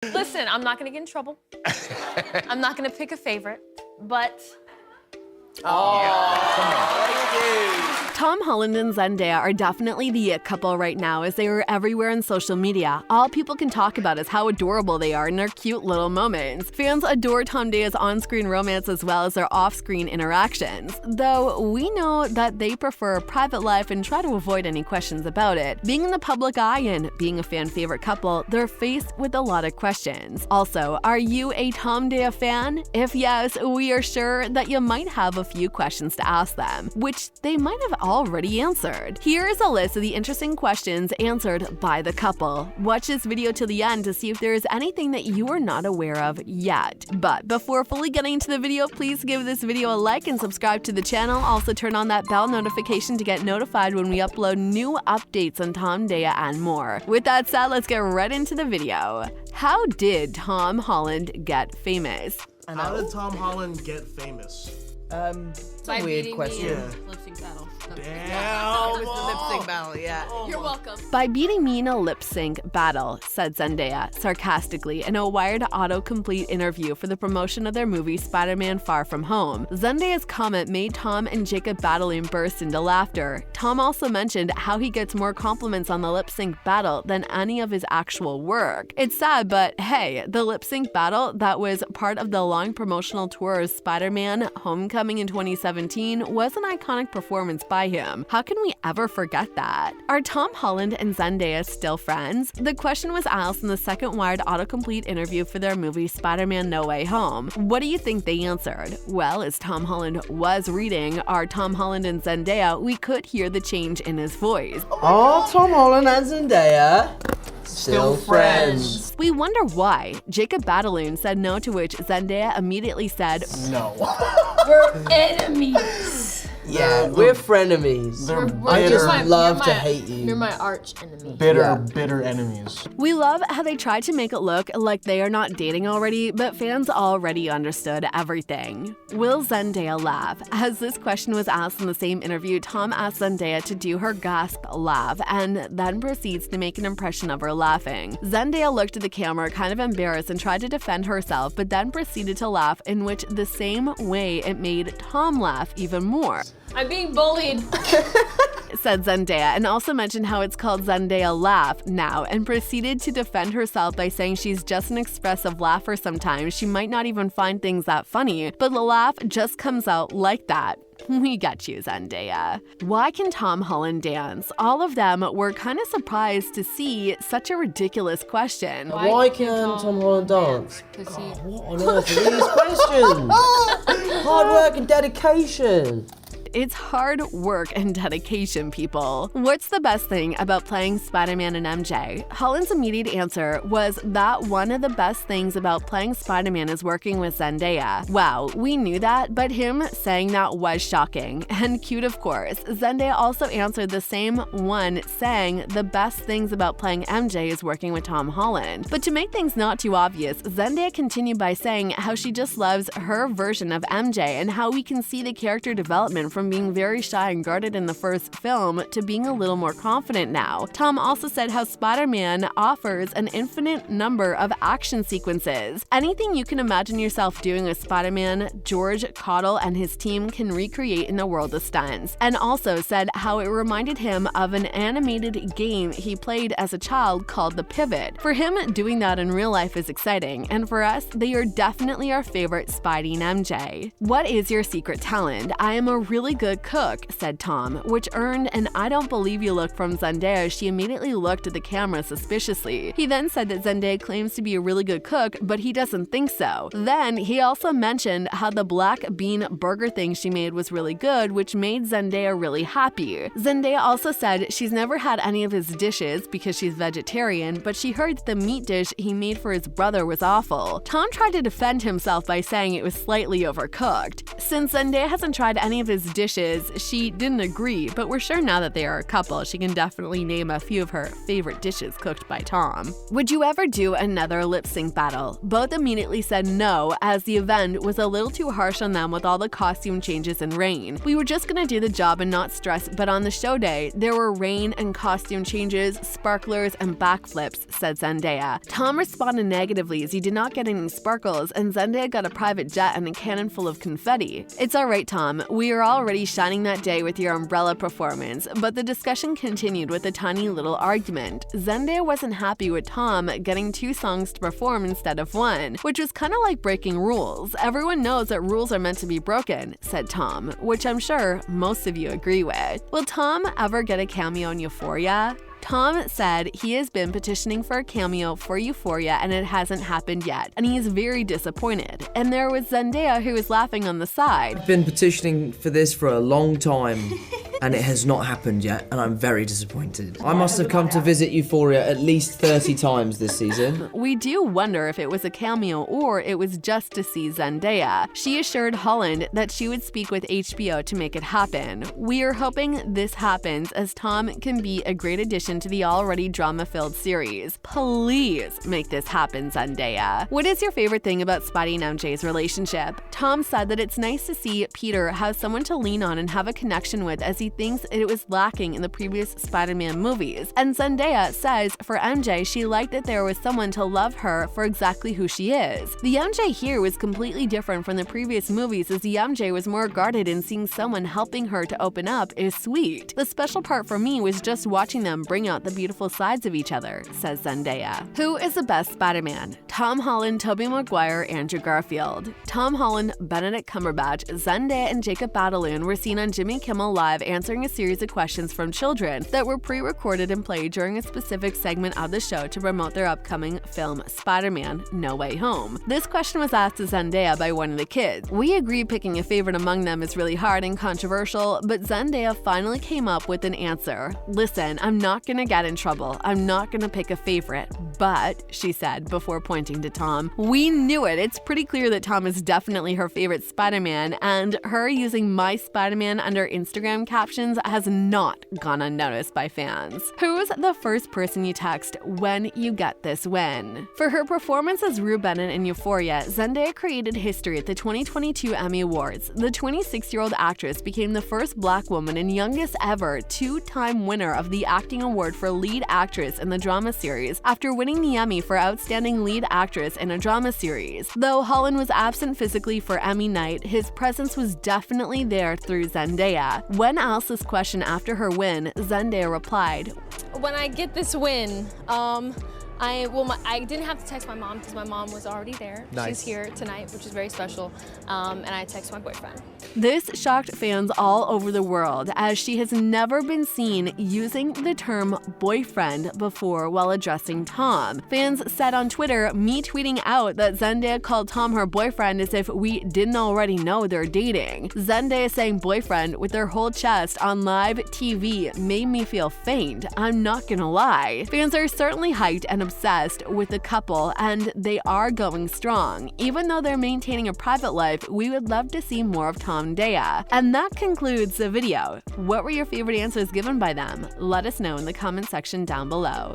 Listen, I'm not gonna get in trouble. I'm not gonna pick a favorite, but... Tom Holland and Zendaya are definitely the it couple right now, as they are everywhere on social media. All people can talk about is how adorable they are in their cute little moments. Fans adore Tondea's on-screen romance as well as their off-screen interactions, though we know that they prefer a private life and try to avoid any questions about it. Being in the public eye and being a fan favorite couple, they're faced with a lot of questions. Also, are you a Tondea fan? If yes, we are sure that you might have a few questions to ask them, which they might have already answered. Here is a list of the interesting questions answered by the couple. Watch this video till the end to see if there is anything that you are not aware of yet. But before fully getting into the video, please give this video a like and subscribe to the channel. Also turn on that bell notification to get notified when we upload new updates on Tondea and more. With that said, let's get right into the video. How did Tom Holland get famous? How did Tom Holland get famous? It's a weird question. Lip sync battle. Damn! It's the lip sync battle, yeah. You're welcome. By beating me in a lip sync battle, said Zendaya sarcastically in a Wired autocomplete interview for the promotion of their movie Spider-Man Far From Home. Zendaya's comment made Tom and Jacob battling burst into laughter. Tom also mentioned how he gets more compliments on the lip sync battle than any of his actual work. It's sad, but hey, the lip sync battle that was part of the long promotional tour of Spider-Man Homecoming in 2017 was an iconic performance by him. How can we ever forget that? Are Tom Holland and Zendaya still friends? The question was asked in the second Wired autocomplete interview for their movie Spider-Man No Way Home. What do you think they answered? Well, as Tom Holland was reading Are Tom Holland and Zendaya, we could hear the change in his voice. Are Tom Holland and Zendaya still friends? We wonder why. Jacob Battaloon said no, to which Zendaya immediately said, No. We're enemies. Yeah, we're frenemies. I just love to hate you. You're my arch enemy. Bitter enemies. We love how they tried to make it look like they are not dating already, but fans already understood everything. Will Zendaya laugh? As this question was asked in the same interview, Tom asked Zendaya to do her gasp laugh and then proceeds to make an impression of her laughing. Zendaya looked at the camera kind of embarrassed and tried to defend herself, but then proceeded to laugh, in which the same way it made Tom laugh even more. I'm being bullied. Said Zendaya, and also mentioned how it's called Zendaya Laugh now, and proceeded to defend herself by saying she's just an expressive laugher sometimes. She might not even find things that funny, but the laugh just comes out like that. We got you, Zendaya. Why can Tom Holland dance? All of them were kind of surprised to see such a ridiculous question. Why can Tom Holland dance? What on earth are these questions? Hard work and dedication. It's hard work and dedication, people. What's the best thing about playing Spider-Man and MJ? Holland's immediate answer was that one of the best things about playing Spider-Man is working with Zendaya. Wow, we knew that, but him saying that was shocking. And cute, of course. Zendaya also answered the same one, saying the best things about playing MJ is working with Tom Holland. But to make things not too obvious, Zendaya continued by saying how she just loves her version of MJ and how we can see the character development from being very shy and guarded in the first film to being a little more confident now. Tom also said how Spider-Man offers an infinite number of action sequences. Anything you can imagine yourself doing with Spider-Man, George Cottle and his team can recreate in the world of stunts. And also said how it reminded him of an animated game he played as a child called The Pivot. For him, doing that in real life is exciting, and for us, they are definitely our favorite Spidey and MJ. What is your secret talent? I am a really good cook, said Tom, which earned an I don't believe you look from Zendaya. She immediately looked at the camera suspiciously. He then said that Zendaya claims to be a really good cook, but he doesn't think so. Then he also mentioned how the black bean burger thing she made was really good, which made Zendaya really happy. Zendaya also said she's never had any of his dishes because she's vegetarian, but she heard that the meat dish he made for his brother was awful. Tom tried to defend himself by saying it was slightly overcooked. Since Zendaya hasn't tried any of his dishes dishes, she didn't agree, but we're sure now that they are a couple, she can definitely name a few of her favorite dishes cooked by Tom. Would you ever do another lip sync battle? Both immediately said no, as the event was a little too harsh on them with all the costume changes and rain. We were just gonna do the job and not stress, but on the show day, there were rain and costume changes, sparklers, and backflips, said Zendaya. Tom responded negatively as he did not get any sparkles, and Zendaya got a private jet and a cannon full of confetti. It's alright, Tom. We are already shining that day with your umbrella performance, but the discussion continued with a tiny little argument. Zendaya wasn't happy with Tom getting 2 songs to perform instead of 1, which was kind of like breaking rules. Everyone knows that rules are meant to be broken, said Tom, which I'm sure most of you agree with. Will Tom ever get a cameo in Euphoria? Tom said he has been petitioning for a cameo for Euphoria and it hasn't happened yet, and he is very disappointed. And there was Zendaya who was laughing on the side. I've been petitioning for this for a long time, and it has not happened yet, and I'm very disappointed. I must have come to visit Euphoria at least 30 times this season. We do wonder if it was a cameo or it was just to see Zendaya. She assured Holland that she would speak with HBO to make it happen. We are hoping this happens, as Tom can be a great addition to the already drama-filled series. Please make this happen, Zendaya. What is your favorite thing about Spidey and MJ's relationship? Tom said that it's nice to see Peter have someone to lean on and have a connection with, as he thinks it was lacking in the previous Spider-Man movies. And Zendaya says for MJ, she liked that there was someone to love her for exactly who she is. The MJ here was completely different from the previous movies, as the MJ was more guarded, and seeing someone helping her to open up is sweet. The special part for me was just watching them bring out the beautiful sides of each other, says Zendaya. Who is the best Spider-Man? Tom Holland, Tobey Maguire, Andrew Garfield. Tom Holland, Benedict Cumberbatch, Zendaya, and Jacob Batalon were seen on Jimmy Kimmel Live answering a series of questions from children that were pre-recorded and played during a specific segment of the show to promote their upcoming film Spider-Man: No Way Home. This question was asked to Zendaya by one of the kids. We agree picking a favorite among them is really hard and controversial, but Zendaya finally came up with an answer. Listen, I'm not gonna get in trouble. I'm not gonna pick a favorite, but, she said before pointing to Tom, we knew it. It's pretty clear that Tom is definitely her favorite Spider-Man, and her using My Spider-Man under Instagram captions has not gone unnoticed by fans. Who's the first person you text when you get this win? For her performance as Rue Bennett in Euphoria, Zendaya created history at the 2022 Emmy Awards. The 26-year-old actress became the first Black woman and youngest ever 2-time winner of the acting award for lead actress in the drama series, after winning the Emmy for Outstanding Lead Actress in a Drama Series. Though Holland was absent physically for Emmy night, his presence was definitely there through Zendaya. When asked this question after her win, Zendaya replied, When I get this win, I didn't have to text my mom because my mom was already there. Nice. She's here tonight, which is very special. And I text my boyfriend. This shocked fans all over the world, as she has never been seen using the term boyfriend before while addressing Tom. Fans said on Twitter, me tweeting out that Zendaya called Tom her boyfriend as if we didn't already know they're dating. Zendaya saying boyfriend with her whole chest on live TV made me feel faint, I'm not gonna lie. Fans are certainly hyped and obsessed with the couple, and they are going strong. Even though they're maintaining a private life, we would love to see more of Tondea. And that concludes the video. What were your favorite answers given by them? Let us know in the comment section down below.